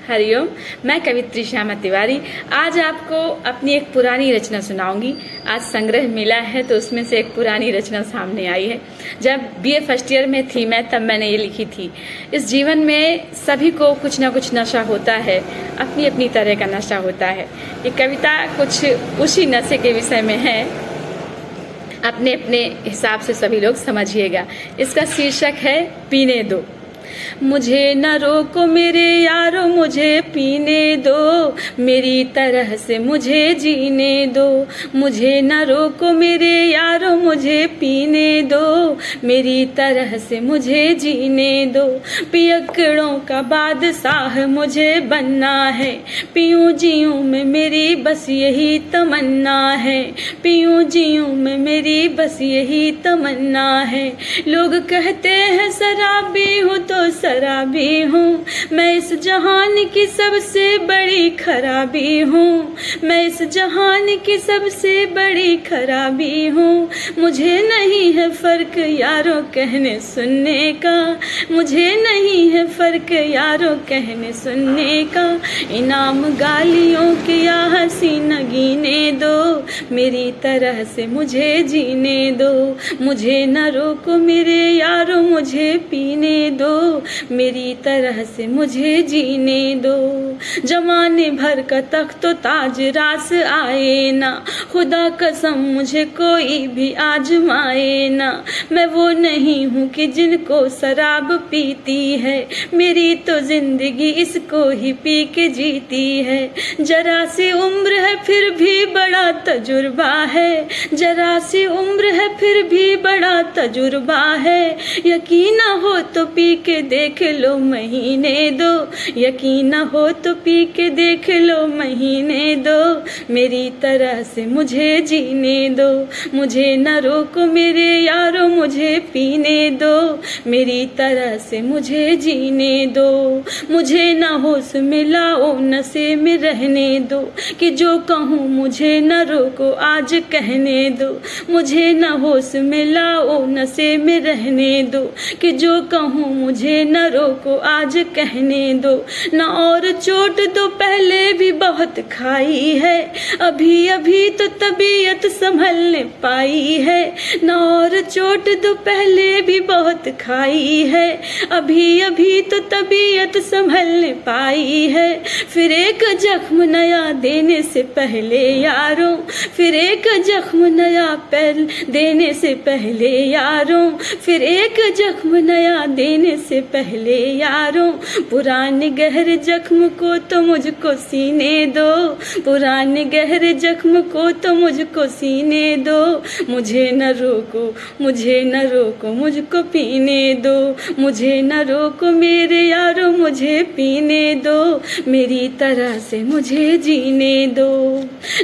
हरिओम। मैं कवित्री श्यामा तिवारी आज आपको अपनी एक पुरानी रचना सुनाऊंगी। आज संग्रह मिला है तो उसमें से एक पुरानी रचना सामने आई है। जब बीए फर्स्ट ईयर में थी मैं, तब मैंने ये लिखी थी। इस जीवन में सभी को कुछ ना कुछ नशा होता है, अपनी अपनी तरह का नशा होता है। ये कविता कुछ उसी नशे के विषय में है, अपने अपने हिसाब से सभी लोग समझिएगा। इसका शीर्षक है पीने दो। मुझे न रोको मेरे यारो, मुझे पीने दो, मेरी तरह से मुझे जीने दो। मुझे न रोको मेरे यारो, मुझे पीने दो, मेरी तरह से मुझे जीने दो। पियक्कड़ों का बादशाह मुझे बनना है, पीऊं जीऊं मैं मेरी बस यही तमन्ना है। पीऊं जीऊं मैं मेरी बस यही तमन्ना है। लोग कहते हैं शराबी हूँ तो शराबी हूँ, मैं इस जहान की सबसे बड़ी खराबी हूँ। मैं इस जहान की सबसे बड़ी खराबी हूँ। मुझे नहीं है फर्क यारों कहने सुनने का, मुझे नहीं है फर्क यारों कहने सुनने का। इनाम गालियों के या हंसी न गिने दो, मेरी तरह से मुझे जीने दो। मुझे न रोको मेरे यारों, मुझे पीने दो, मेरी तरह से मुझे जीने दो। जमाने भर का तख्त ताज रास आए ना, खुदा कसम मुझे कोई भी आजमाए ना। मैं वो नहीं हूँ कि जिनको शराब पीती है, मेरी तो जिंदगी इसको ही पी के जीती है। जरा सी उम्र है फिर भी बड़ा तजुर्बा है, जरा सी उम्र है फिर भी बड़ा तजुर्बा है। यकीन न हो तो पी के देख लो महीने दो, यकीन न हो तो पी के देख लो महीने दो, मेरी तरह से मुझे जीने दो। मुझे न रोको मेरे यारो, मुझे पीने दो, मेरी तरह से मुझे जीने दो। मुझे न होश में लाओ, नशे में रहने दो, कि जो कहूँ मुझे न रोको आज कहने दो। मुझे न होश में लाओ, नशे में रहने दो, कि जो कहूँ मुझे न रोको आज कहने दो। न और चोट दो पहले भी बहुत खाई है, अभी अभी तो तबीयत संभलने पाई है। न और चोट दो पहले भी बहुत खाई है, अभी अभी तो तबीयत संभलने पाई है। फिर एक जख्म नया देने से पहले यारों, फिर एक जख्म नया देने से पहले यारों, फिर एक जख्म नया देने से पहले यारों, पुराने गहरे जख्म को तो मुझको सीने दो, पुराने गहरे जख्म को तो मुझको सीने दो। मुझे न रोको, मुझे न रोको, मुझको पीने दो। मुझे न रोको मेरे यारों, मुझे पीने दो, मेरी तरह से मुझे जीने दो।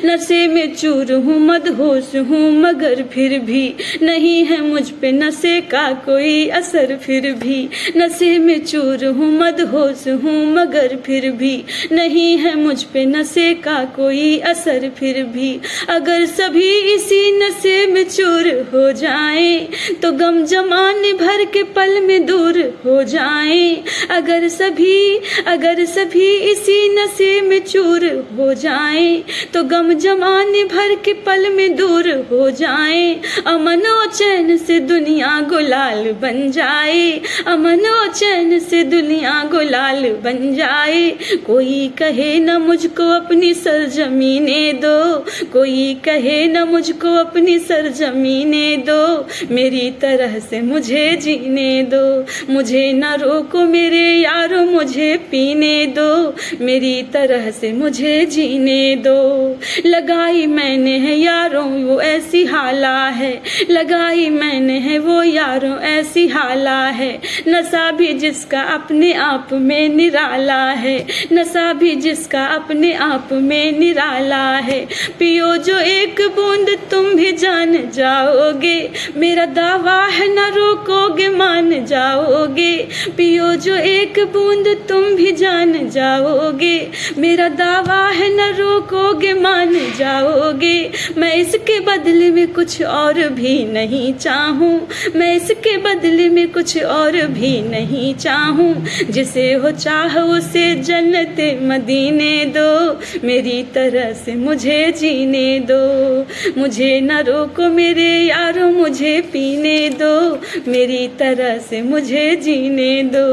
नशे में चूर हूँ, मदहोश हूँ, मगर फिर भी नहीं है मुझ पे नशे का कोई असर। फिर भी नशे में चूर हूँ, मदहोश हूँ, मगर फिर भी नहीं है मुझ पे नशे का कोई असर। फिर भी अगर सभी इसी नशे में चूर हो जाएं, तो गम जमाने भर के पल में दूर हो जाएं। अगर सभी इसी नशे में चूर हो जाएं, तो गम जमाने भर के पल में दूर हो जाएं। अमन और चैन से दुनिया गुलाल बन जाए, अमन और चैन से दुनिया गुलाल बन जाए। कोई कहे न मुझको अपनी सरजमीने दो, कोई कहे न मुझको अपनी सरजमीने दो, मेरी तरह से मुझे जीने दो। मुझे न रोको मेरे यारों, मुझे पीने दो, मेरी तरह से मुझे जीने दो। लगाई मैंने है यारों वो ऐसी हाला है, लगाई मैंने है वो यारों ऐसी हाला है। नशा भी जिसका अपने आप में निराला है, नशा भी जिसका अपने आप में निराला है। पियो जो एक बूंद तुम भी जान जाओगे, मेरा दावा है न रोकोगे मान जाओगे। पियो जो एक बूंद तुम भी जान जाओगे, मेरा दावा है न रोकोगे मान जाओगे। मैं इसके बदले में कुछ और भी नहीं चाहूँ, मैं इसके बदले में कुछ और भी नहीं चाहूं, जिसे हो चाह उसे जन्नत मदीने दो, मेरी तरह से मुझे जीने दो। मुझे न रोको मेरे यारो मुझे पीने दो, मेरी तरह से मुझे जीने दो।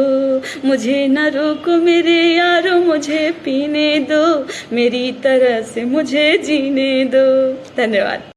मुझे न रोको मेरे यारो मुझे पीने दो, मेरी तरह से मुझे जीने दो। धन्यवाद।